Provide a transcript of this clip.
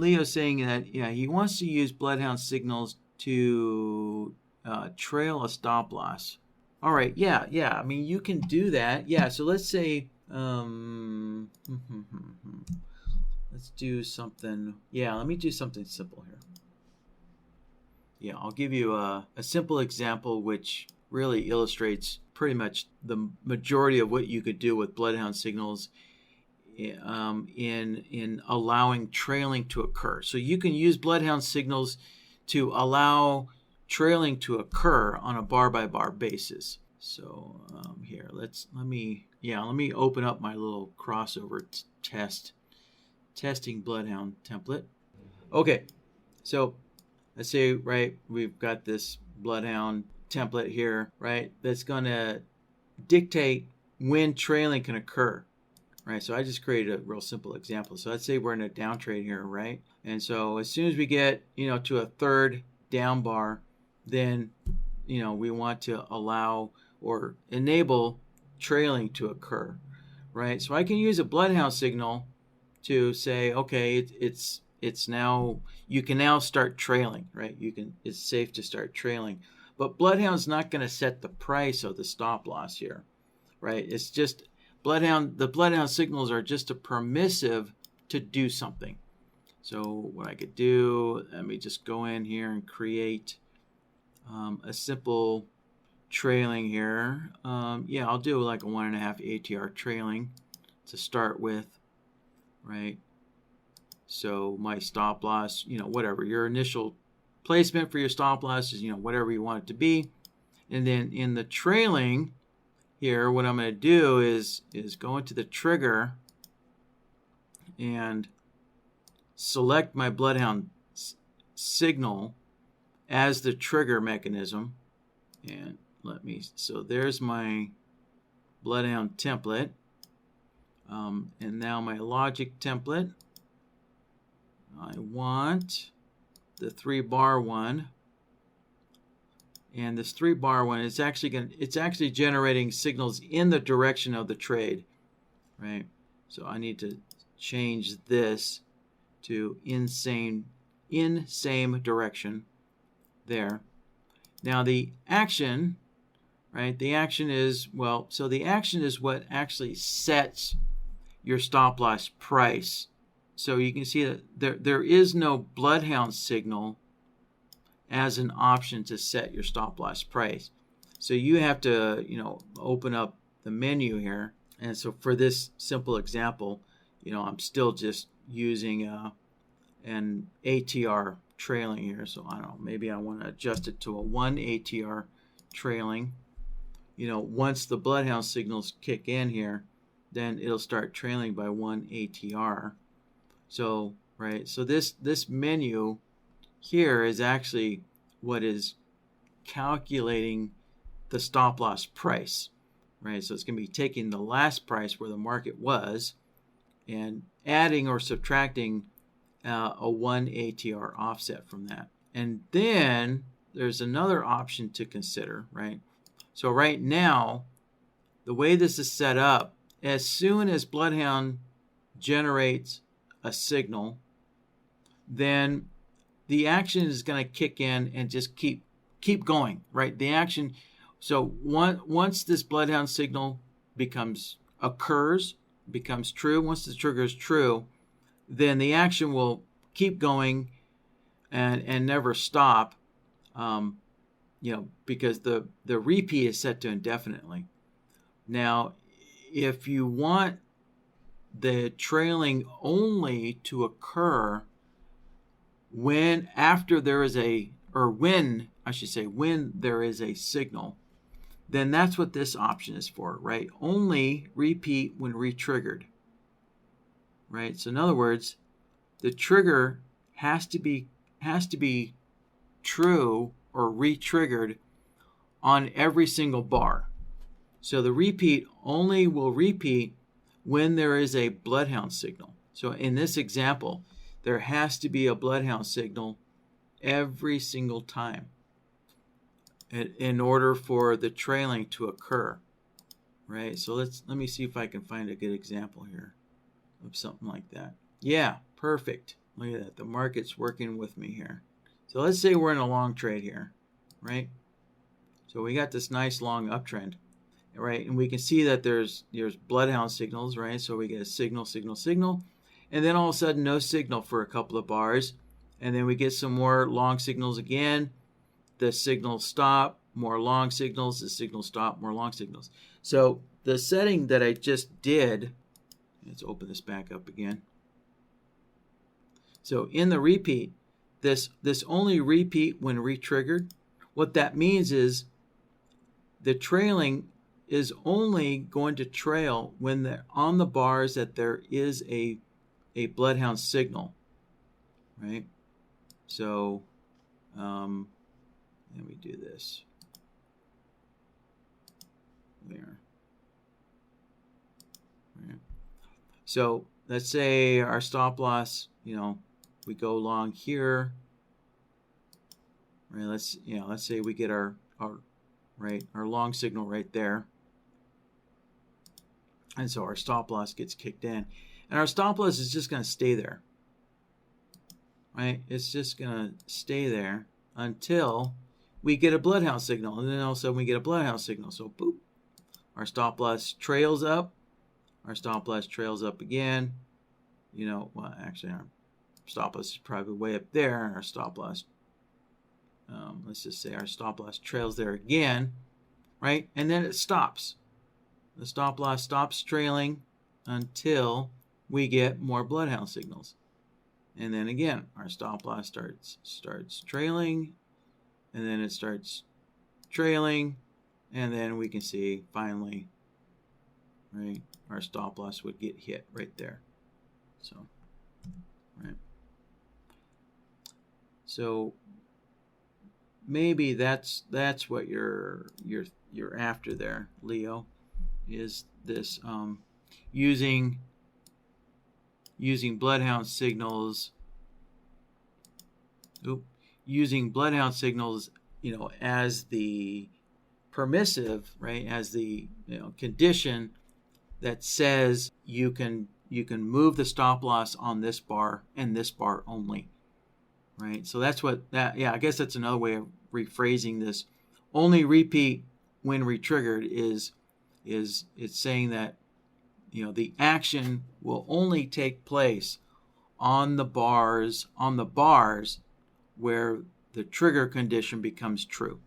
Leo's saying that, yeah, he wants to use BloodHound signals to trail a stop loss. All right, yeah. I mean, you can do that. Yeah, so let's say, let's do something. Yeah, let me do something simple here. Yeah, I'll give you a simple example which really illustrates pretty much the majority of what you could do with BloodHound signals in allowing trailing to occur. So you can use BloodHound signals to allow trailing to occur on a bar by bar basis. So here, let me open up my little crossover testing BloodHound template. Okay, so let's say, right, we've got this BloodHound template here, right, that's going to dictate when trailing can occur, right? So I just created a real simple example. So let's say we're in a down trade here, right? And so as soon as we get, to a third down bar, then, we want to allow or enable trailing to occur, right? So I can use a BloodHound signal to say, okay, it's now, you can now start trailing, right? It's safe to start trailing. But BloodHound's not going to set the price of the stop loss here, right? It's just the BloodHound signals are just a permissive to do something. So what I could do, let me just go in here and create a simple trailing here. Yeah, I'll do like a 1.5 ATR trailing to start with, right? So my stop loss, whatever your initial placement for your stop loss is, whatever you want it to be. And then in the trailing here, what I'm going to do is go into the trigger and select my BloodHound signal as the trigger mechanism. And so there's my BloodHound template. And now my logic template. I want the 3-bar one, and this 3-bar one is it's actually generating signals in the direction of the trade, right? So I need to change this to in same direction there. Now the action, right? The action is the action is what actually sets your stop loss price. So you can see that there is no BloodHound signal as an option to set your stop loss price. So you have to, open up the menu here. And so for this simple example, I'm still just using an ATR trailing here. So I don't know, maybe I want to adjust it to a 1 ATR trailing. Once the BloodHound signals kick in here, then it'll start trailing by 1 ATR. So, right, so this menu here is actually what is calculating the stop loss price, right? So it's going to be taking the last price where the market was and adding or subtracting a 1 ATR offset from that. And then there's another option to consider, right? So right now, the way this is set up, as soon as BloodHound generates a signal, then the action is going to kick in and just keep going, right? The action, so once this BloodHound signal becomes true, once the trigger is true, then the action will keep going and never stop, because the repeat is set to indefinitely. Now, if you want the trailing only to occur when there is a signal, then that's what this option is for, right? Only repeat when re-triggered, right? So in other words, the trigger has to be true or re-triggered on every single bar. So the repeat only will repeat when there is a BloodHound signal. So in this example, there has to be a BloodHound signal every single time in order for the trailing to occur, right? So let me see if I can find a good example here of something like that. Yeah, perfect. Look at that. The market's working with me here. So let's say we're in a long trade here, right? So we got this nice long uptrend, right? And we can see that there's BloodHound signals, right? So we get a signal, signal, signal. And then all of a sudden, no signal for a couple of bars. And then we get some more long signals again. The signals stop, more long signals. The signals stop, more long signals. So the setting that I just did, let's open this back up again. So in the repeat, this only repeat when retriggered. What that means is the trailing is only going to trail when they're on the bars that there is a BloodHound signal, right? So let me do this. There. Right. So let's say our stop loss, we go along here. Right. Let's say we get our long signal right there. And so our stop loss gets kicked in. And our stop loss is just going to stay there. Right? It's just going to stay there until we get a BloodHound signal. And then all of a sudden we get a BloodHound signal. So boop. Our stop loss trails up. Our stop loss trails up again. Well, actually our stop loss is probably way up there. And our stop loss, let's just say our stop loss trails there again. Right? And then it stops. The stop loss stops trailing until we get more BloodHound signals. And then again, our stop loss starts trailing, and then it starts trailing, and then we can see finally, right, our stop loss would get hit right there. So, right. So maybe that's what you're after there, Leo, is this using BloodHound signals. Using BloodHound signals, as the permissive, right? As the condition that says you can move the stop loss on this bar and this bar only, right? So that's I guess that's another way of rephrasing this. Only repeat when retriggered is it's saying that the action will only take place on the bars where the trigger condition becomes true.